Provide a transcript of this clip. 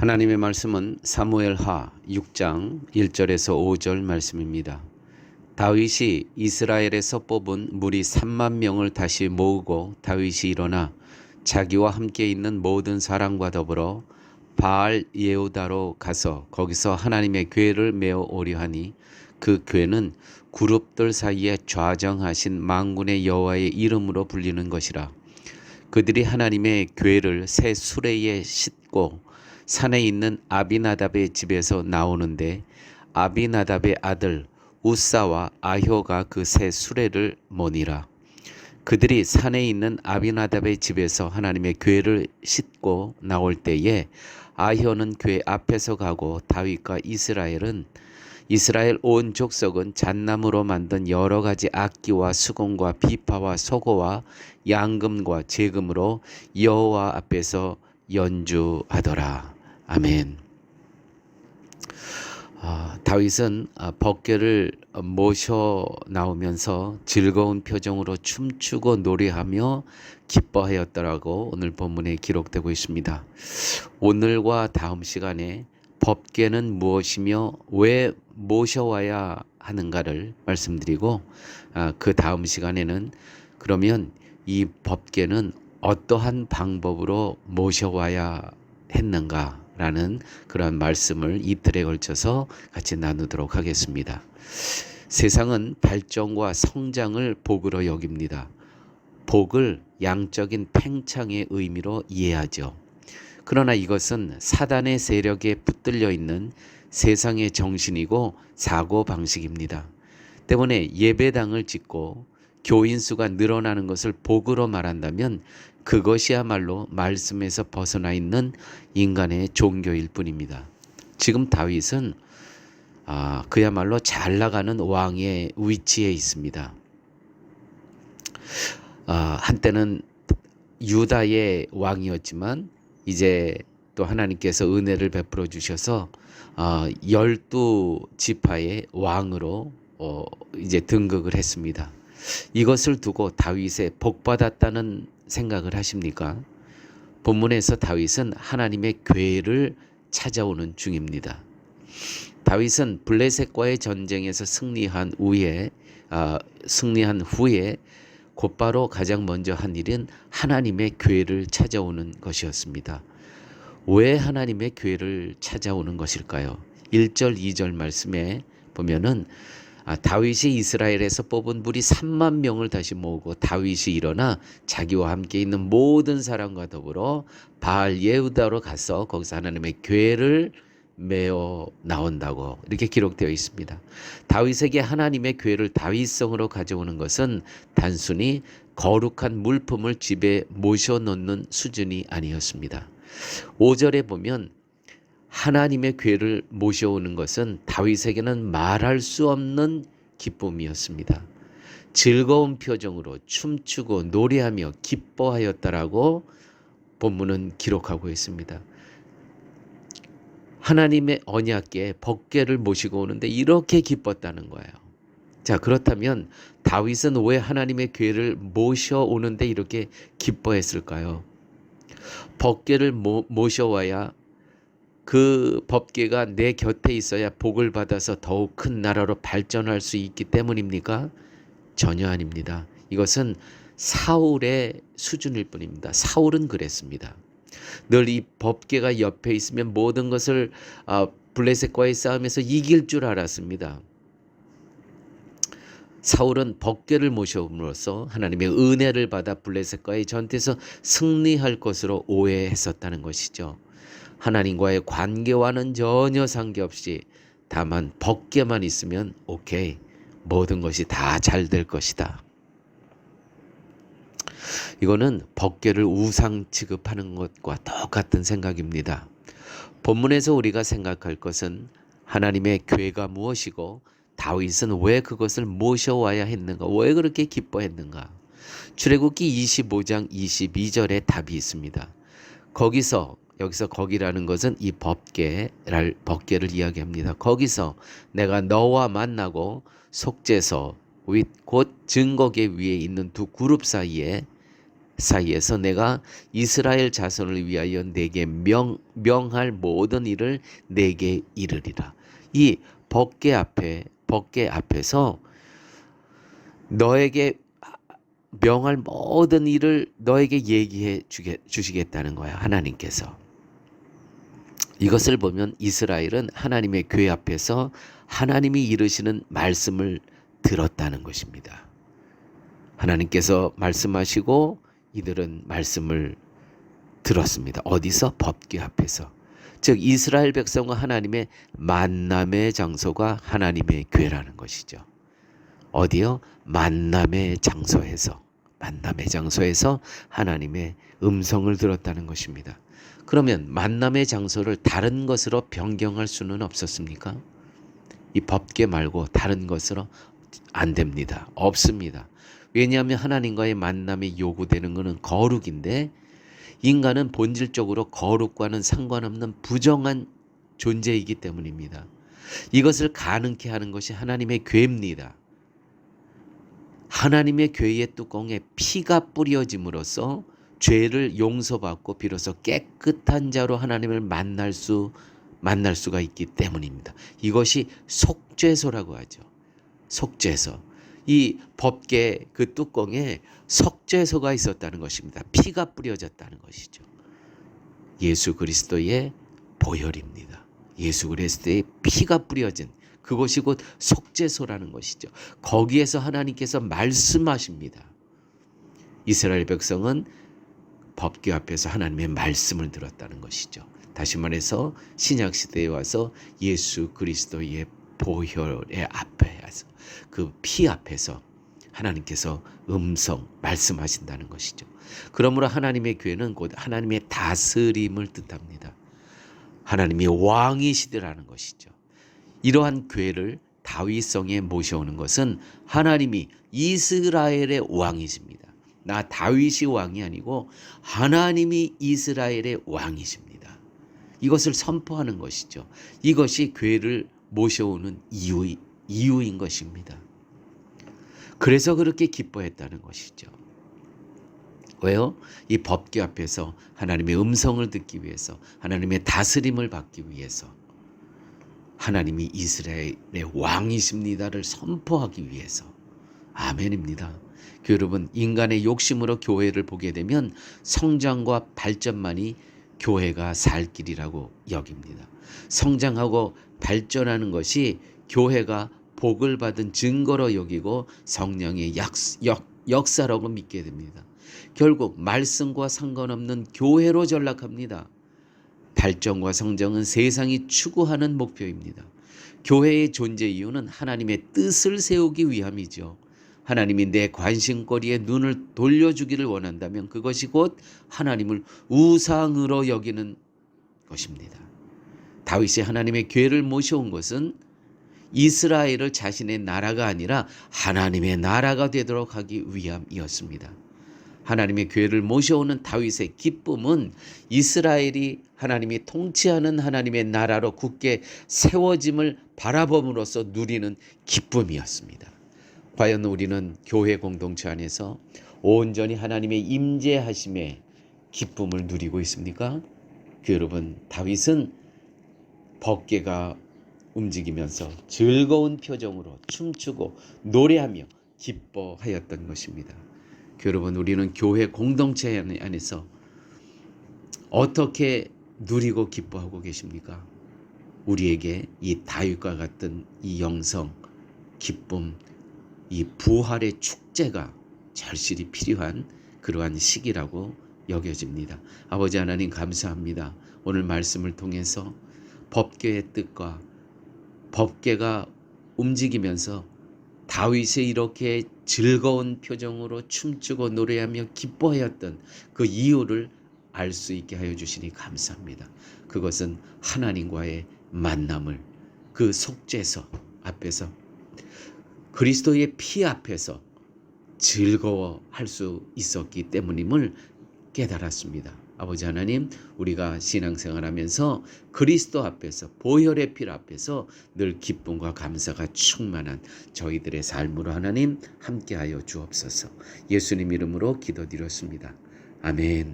하나님의 말씀은 사무엘하 6장 1절에서 5절 말씀입니다. 다윗이 이스라엘에서 뽑은 무리 3만 명을 다시 모으고 다윗이 일어나 자기와 함께 있는 모든 사람과 더불어 바알 예후다로 가서 거기서 하나님의 궤를 메어 오려 하니 그 궤는 그룹들 사이에 좌정하신 만군의 여호와의 이름으로 불리는 것이라. 그들이 하나님의 궤를 새 수레에 싣고 산에 있는 아비나답의 집에서 나오는데 아비나답의 아들 우사와 아효가 그 새 수레를 모니라. 그들이 산에 있는 아비나답의 집에서 하나님의 궤를 싣고 나올 때에 아효는 궤 앞에서 가고 다윗과 이스라엘 온 족속은 잣나무로 만든 여러 가지 악기와 수금과 비파와 소고와 양금과 제금으로 여호와 앞에서 연주하더라. 아멘. 다윗은 법궤를 모셔 나오면서 즐거운 표정으로 춤추고 노래하며 기뻐하였더라고 오늘 본문에 기록되고 있습니다. 오늘과 다음 시간에 법궤는 무엇이며 왜 모셔와야 하는가를 말씀드리고 그 다음 시간에는 그러면 이 법궤는 어떠한 방법으로 모셔와야 했는가라는 그런 말씀을 이틀에 걸쳐서 같이 나누도록 하겠습니다. 세상은 발전과 성장을 복으로 여깁니다. 복을 양적인 팽창의 의미로 이해하죠. 그러나 이것은 사단의 세력에 붙들려 있는 세상의 정신이고 사고방식입니다. 때문에 예배당을 짓고 교인 수가 늘어나는 것을 복으로 말한다면 그것이야말로 말씀에서 벗어나 있는 인간의 종교일 뿐입니다. 지금 다윗은 그야말로 잘 나가는 왕의 위치에 있습니다. 한때는 유다의 왕이었지만 이제 또 하나님께서 은혜를 베풀어 주셔서 12지파의 왕으로 이제 등극을 했습니다. 이것을 두고 다윗의 복받았다는 생각을 하십니까? 본문에서 다윗은 하나님의 궤를 찾아오는 중입니다. 다윗은 블레셋과의 전쟁에서 승리한 후에 곧바로 가장 먼저 한 일은 하나님의 궤를 찾아오는 것이었습니다. 왜 하나님의 궤를 찾아오는 것일까요? 1절 2절 말씀에 보면은 다윗이 이스라엘에서 뽑은 무리 3만 명을 다시 모으고 다윗이 일어나 자기와 함께 있는 모든 사람과 더불어 바알 예후다로 가서 거기서 하나님의 궤를 메어 나온다고 이렇게 기록되어 있습니다. 다윗에게 하나님의 궤를 다윗성으로 가져오는 것은 단순히 거룩한 물품을 집에 모셔놓는 수준이 아니었습니다. 5절에 보면 하나님의 궤를 모셔오는 것은 다윗에게는 말할 수 없는 기쁨이었습니다. 즐거운 표정으로 춤추고 노래하며 기뻐하였다라고 본문은 기록하고 있습니다. 하나님의 언약궤 법궤를 모시고 오는데 이렇게 기뻤다는 거예요. 자, 그렇다면 다윗은 왜 하나님의 궤를 모셔오는데 이렇게 기뻐했을까요? 법궤를 모셔와야 그 법궤가 내 곁에 있어야 복을 받아서 더욱 큰 나라로 발전할 수 있기 때문입니까? 전혀 아닙니다. 이것은 사울의 수준일 뿐입니다. 사울은 그랬습니다. 늘 이 법궤가 옆에 있으면 모든 것을 블레셋과의 싸움에서 이길 줄 알았습니다. 사울은 법궤를 모셔옴으로써 하나님의 은혜를 받아 블레셋과의 전투에서 승리할 것으로 오해했었다는 것이죠. 하나님과의 관계와는 전혀 상관없이 다만 법궤만 있으면 오케이, 모든 것이 다 잘 될 것이다. 이거는 법궤를 우상 취급하는 것과 똑같은 생각입니다. 본문에서 우리가 생각할 것은 하나님의 궤가 무엇이고 다윗은 왜 그것을 모셔와야 했는가, 왜 그렇게 기뻐했는가. 출애굽기 25장 22절에 답이 있습니다. 여기서 거기라는 것은 이 법궤를 이야기합니다. 거기서 내가 너와 만나고 속죄소 곧 증거궤 위에 있는 두 그룹 사이에 사이에서 내가 이스라엘 자손을 위하여 내게 명할 모든 일을 내게 이르리라. 이 법궤 앞에서 너에게 명할 모든 일을 너에게 얘기해 주시겠다는 거야, 하나님께서. 이것을 보면 이스라엘은 하나님의 궤 앞에서 하나님이 이르시는 말씀을 들었다는 것입니다. 하나님께서 말씀하시고 이들은 말씀을 들었습니다. 어디서? 법궤 앞에서. 즉 이스라엘 백성과 하나님의 만남의 장소가 하나님의 궤라는 것이죠. 어디요? 만남의 장소에서 하나님의 음성을 들었다는 것입니다. 그러면 만남의 장소를 다른 것으로 변경할 수는 없었습니까? 이 법궤 말고 다른 것으로 안 됩니다. 없습니다. 왜냐하면 하나님과의 만남이 요구되는 것은 거룩인데 인간은 본질적으로 거룩과는 상관없는 부정한 존재이기 때문입니다. 이것을 가능케 하는 것이 하나님의 궤입니다. 하나님의 궤의 뚜껑에 피가 뿌려짐으로써 죄를 용서받고 비로소 깨끗한 자로 하나님을 만날 수가 있기 때문입니다. 이것이 속죄소라고 하죠. 속죄소. 이 법궤 그 뚜껑에 속죄소가 있었다는 것입니다. 피가 뿌려졌다는 것이죠. 예수 그리스도의 보혈입니다. 예수 그리스도의 피가 뿌려진 그것이 곧 속죄소라는 것이죠. 거기에서 하나님께서 말씀하십니다. 이스라엘 백성은 법궤 앞에서 하나님의 말씀을 들었다는 것이죠. 다시 말해서 신약 시대에 와서 예수 그리스도의 보혈의 앞에 와서 그 피 앞에서 하나님께서 말씀하신다는 것이죠. 그러므로 하나님의 궤는 곧 하나님의 다스림을 뜻합니다. 하나님이 왕이시더라는 것이죠. 이러한 궤를 다윗성에 모셔오는 것은 하나님이 이스라엘의 왕이십니다. 나 다윗이 왕이 아니고 하나님이 이스라엘의 왕이십니다. 이것을 선포하는 것이죠. 이것이 궤를 모셔오는 이유인 것입니다. 그래서 그렇게 기뻐했다는 것이죠. 왜요? 이 법궤 앞에서 하나님의 음성을 듣기 위해서, 하나님의 다스림을 받기 위해서, 하나님이 이스라엘의 왕이십니다를 선포하기 위해서. 아멘입니다. 여러분, 인간의 욕심으로 교회를 보게 되면 성장과 발전만이 교회가 살 길이라고 여깁니다. 성장하고 발전하는 것이 교회가 복을 받은 증거로 여기고 성령의 역사라고 믿게 됩니다. 결국 말씀과 상관없는 교회로 전락합니다. 발전과 성장은 세상이 추구하는 목표입니다. 교회의 존재 이유는 하나님의 뜻을 세우기 위함이죠. 하나님이 내 관심거리에 눈을 돌려주기를 원한다면 그것이 곧 하나님을 우상으로 여기는 것입니다. 다윗이 하나님의 궤를 모셔온 것은 이스라엘을 자신의 나라가 아니라 하나님의 나라가 되도록 하기 위함이었습니다. 하나님의 궤를 모셔오는 다윗의 기쁨은 이스라엘이 하나님이 통치하는 하나님의 나라로 굳게 세워짐을 바라봄으로써 누리는 기쁨이었습니다. 과연 우리는 교회 공동체 안에서 온전히 하나님의 임재하심의 기쁨을 누리고 있습니까? 여러분, 다윗은 법궤가 움직이면서 즐거운 표정으로 춤추고 노래하며 기뻐하였던 것입니다. 여러분, 우리는 교회 공동체 안에서 어떻게 누리고 기뻐하고 계십니까? 우리에게 이 다윗과 같은 이 영성, 기쁨, 이 부활의 축제가 절실히 필요한 그러한 시기라고 여겨집니다. 아버지 하나님 감사합니다. 오늘 말씀을 통해서 법궤의 뜻과 법궤가 움직이면서 다윗이 이렇게 즐거운 표정으로 춤추고 노래하며 기뻐하였던 그 이유를 알 수 있게 하여 주시니 감사합니다. 그것은 하나님과의 만남을 그 속죄소 앞에서 그리스도의 피 앞에서 즐거워할 수 있었기 때문임을 깨달았습니다. 아버지 하나님, 우리가 신앙생활하면서 그리스도 앞에서 보혈의 피 앞에서 늘 기쁨과 감사가 충만한 저희들의 삶으로 하나님 함께하여 주옵소서. 예수님 이름으로 기도드렸습니다. 아멘.